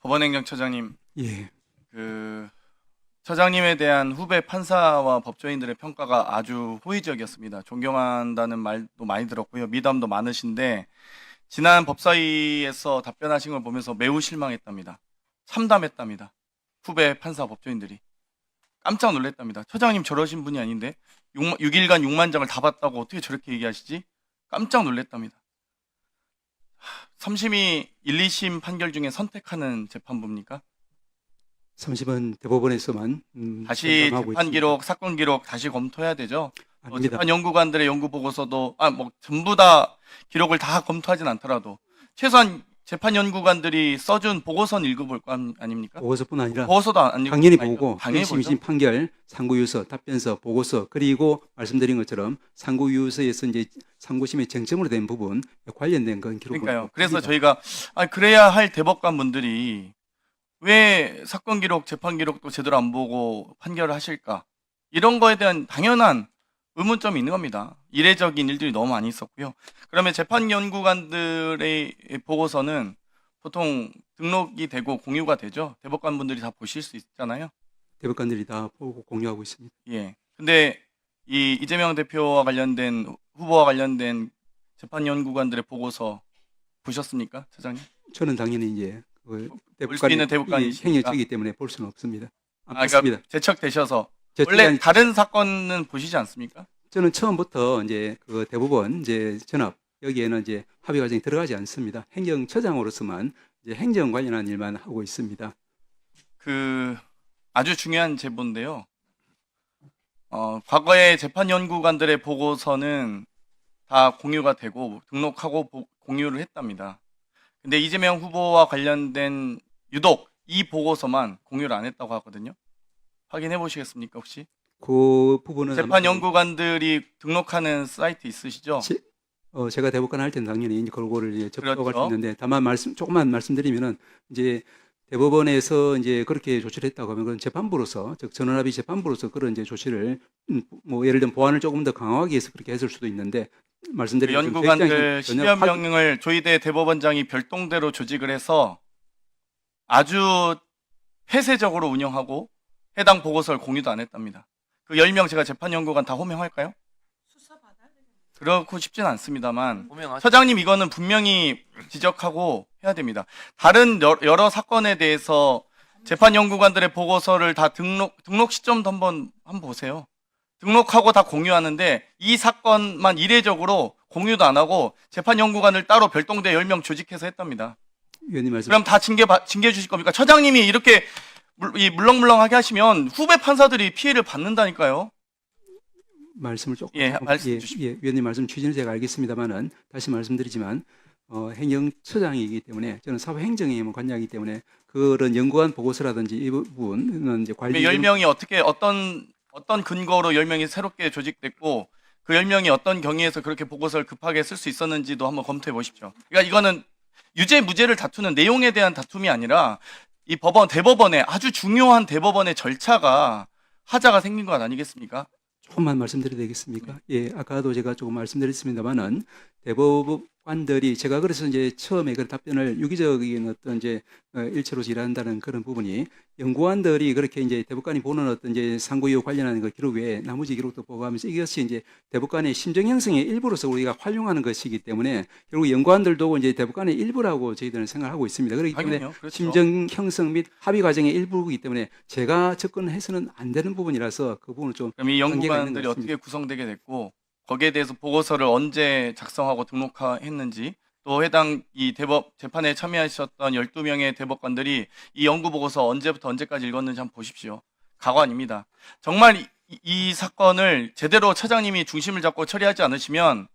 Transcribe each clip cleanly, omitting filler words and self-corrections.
법원행정처장님, 예, 그 처장님에 대한 후배 판사와 법조인들의 평가가 아주 호의적이었습니다. 존경한다는 말도 많이 들었고요. 미담도 많으신데 지난 법사위에서 답변하신 걸 보면서 매우 실망했답니다. 참담했답니다. 후배 판사 법조인들이 깜짝 놀랐답니다. 처장님 저러신 분이 아닌데 6일간 6만 장을 다 봤다고 어떻게 저렇게 얘기하시지? 깜짝 놀랐답니다. 3심이 1, 2심 판결 중에 선택하는 재판부입니까? 30은 대법원에서만 다시 전담하고 재판 있습니다. 기록, 사건 기록 다시 검토해야 되죠. 아닙니다. 재판 연구관들의 연구 보고서도 전부 다 기록을 다 검토하진 않더라도 최소한 재판 연구관들이 써준 보고서는 읽어볼 거 아닙니까? 보고서뿐 아니라 보고서도 안 읽고 당연히 보고 당연히 1심, 보죠. 2심 판결, 상고유서, 답변서, 보고서, 그리고 말씀드린 것처럼 상고유서에서 이제 상고심의 쟁점으로 된 부분 관련된 건 기록을 그러니까요. 그래서 합니다. 저희가 그래야 할 대법관 분들이 왜 사건 기록, 재판 기록도 제대로 안 보고 판결을 하실까? 이런 거에 대한 당연한 의문점이 있는 겁니다. 이례적인 일들이 너무 많이 있었고요. 그러면 재판 연구관들의 보고서는 보통 등록이 되고 공유가 되죠. 대법관 분들이 다 보실 수 있잖아요. 대법관들이 다 보고 공유하고 있습니다. 예. 근데 이 이재명 대표와 관련된 후보와 관련된 재판 연구관들의 보고서 보셨습니까, 차장님? 저는 당연히 이제 볼 수 있는 대법관이시니까. 행여적이기 때문에 볼 수는 없습니다. 안 그러니까 봤습니다. 제척되셔서 제척이 원래 아니- 다른 사건은 보시지 않습니까? 저는 처음부터 이제 그 대법원 이제 전압 여기에는 이제 합의 과정이 들어가지 않습니다. 행정처장으로서만 이제 행정 관련한 일만 하고 있습니다. 그 아주 중요한 제보인데요. 과거에 재판 연구관들의 보고서는 다 공유가 되고 등록하고 공유를 했답니다. 근데 이재명 후보와 관련된 유독 이 보고서만 공유를 안 했다고 하거든요. 확인해 보시겠습니까, 혹시? 그 부분은 재판 아마 연구관들이 등록하는 사이트 있으시죠? 제가 대법관 할 때는 당연히 이제 그거를 이제 접촉할 수 그렇죠. 있는데 다만 조금만 말씀드리면은 이제 대법원에서 이제 그렇게 조치를 했다고 하면 그건 재판부로서 즉 전원합의 재판부로서 그런 이제 조치를 뭐 예를 들면 보안을 조금 더 강화하기 위해서 그렇게 했을 수도 있는데 말씀드린 것처럼 제 연구관들 입장이 전혀 10여 명을 조희대 대법원장이 별동대로 조직을 해서 아주 폐쇄적으로 운영하고 해당 보고서를 공유도 안 했답니다. 그 10명 제가 재판연구관 다 호명할까요? 그렇고 싶진 않습니다만 처장님 이거는 분명히 지적하고 해야 됩니다. 다른 여러 사건에 대해서 재판연구관들의 보고서를 다 등록 시점도 한번 보세요. 등록하고 다 공유하는데 이 사건만 이례적으로 공유도 안 하고 재판연구관을 따로 별동대 10명 조직해서 했답니다. 위원님 말씀 그럼 다 징계 주실 겁니까? 처장님이 이렇게 물렁물렁하게 하시면 후배 판사들이 피해를 받는다니까요. 말씀을 조금 말씀 주십시오. 위원님 말씀 취지는 제가 알겠습니다만은 다시 말씀드리지만 행정처장이기 때문에 저는 사회행정에 관여하기 때문에 그런 연구관 보고서라든지 이 부분은 이제 관리 10명이 어떻게 어떤 근거로 10명이 새롭게 조직됐고 그 10명이 어떤 경위에서 그렇게 보고서를 급하게 쓸 수 있었는지도 한번 검토해 보십시오. 그러니까 이거는 유죄 무죄를 다투는 내용에 대한 다툼이 아니라 이 대법원의 아주 중요한 대법원의 절차가 하자가 생긴 것 아니겠습니까? 조금만 말씀드려도 되겠습니까? 예, 아까도 제가 조금 말씀드렸습니다만은 대법관들이 제가 그래서 이제 처음에 그 답변을 유기적인 어떤 이제 일체로서 일한다는 그런 부분이 연구관들이 그렇게 이제 대법관이 보는 어떤 이제 상고이후 관련한 그 기록 외에 나머지 기록도 보고하면서 이것이 이제 대법관의 심정 형성의 일부로서 우리가 활용하는 것이기 때문에 결국 연구관들도 이제 대법관의 일부라고 저희들은 생각하고 있습니다. 그렇기 때문에 당연히요. 그렇죠. 심정 형성 및 합의 과정의 일부이기 때문에 제가 접근해서는 안 되는 부분이라서 그 부분을 좀 그럼 이 한계가 있는 연구관들이 것 어떻게 같습니다. 구성되게 됐고 거기에 대해서 보고서를 언제 작성하고 등록했는지 또 해당 이 재판에 참여하셨던 12명의 대법관들이 이 연구 보고서 언제부터 언제까지 읽었는지 한번 보십시오. 가관입니다. 정말 이 사건을 제대로 차장님이 중심을 잡고 처리하지 않으시면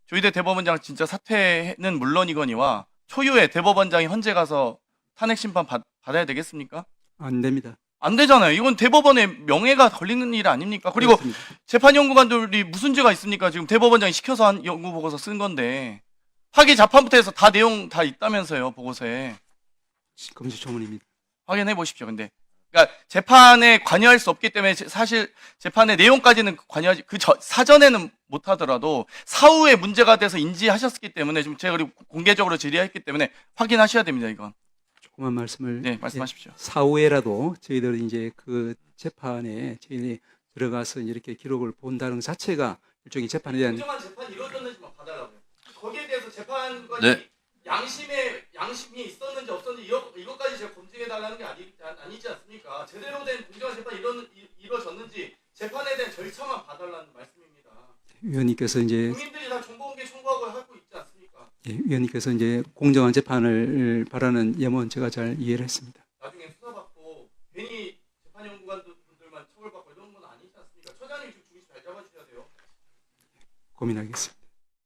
조희대 대법원장 진짜 사퇴는 물론이거니와 초유의 대법원장이 헌재 가서 탄핵 심판 받아야 되겠습니까? 안 됩니다. 안 되잖아요. 이건 대법원의 명예가 걸리는 일 아닙니까? 그리고 그렇습니다. 재판연구관들이 무슨 죄가 있습니까? 지금 대법원장이 시켜서 한 연구보고서 쓴 건데 파기 자판부터 해서 다 내용 다 있다면서요, 보고서에. 금시초문입니다. 확인해 보십시오. 근데 그러니까 재판에 관여할 수 없기 때문에 사실 재판의 내용까지는 관여하지 사전에는 못 하더라도 사후에 문제가 돼서 인지하셨기 때문에 지금 제가 그리고 공개적으로 질의했기 때문에 확인하셔야 됩니다, 이건. 조그만 말씀을 네, 말씀하십시오. 사후에라도 저희들이 이제 그 재판에 저희들이 들어가서 이렇게 기록을 본다는 것 자체가 일종의 재판에 대한 공정한 재판이 이루어졌는지만 봐달라고요. 거기에 대해서 재판관이 네. 양심이 있었는지 없었는지 이것까지 제가 검증해 달라는 게 아니지 않습니까? 제대로 된 공정한 재판이 이루어졌는지 재판에 대한 절차만 봐달라는 말씀입니다. 위원님께서 이제 국민들이 다 정보공개 청구하고 하고 있지 않습니까? 위원님께서 이제 공정한 재판을 바라는 염원 제가 잘 이해를 했습니다. 나중에 수사받고 괜히 재판연구관들만 처벌받고 이런 건 아니지 않습니까? 처장님 중심 잘 잡아주셔야 돼요. 고민하겠습니다.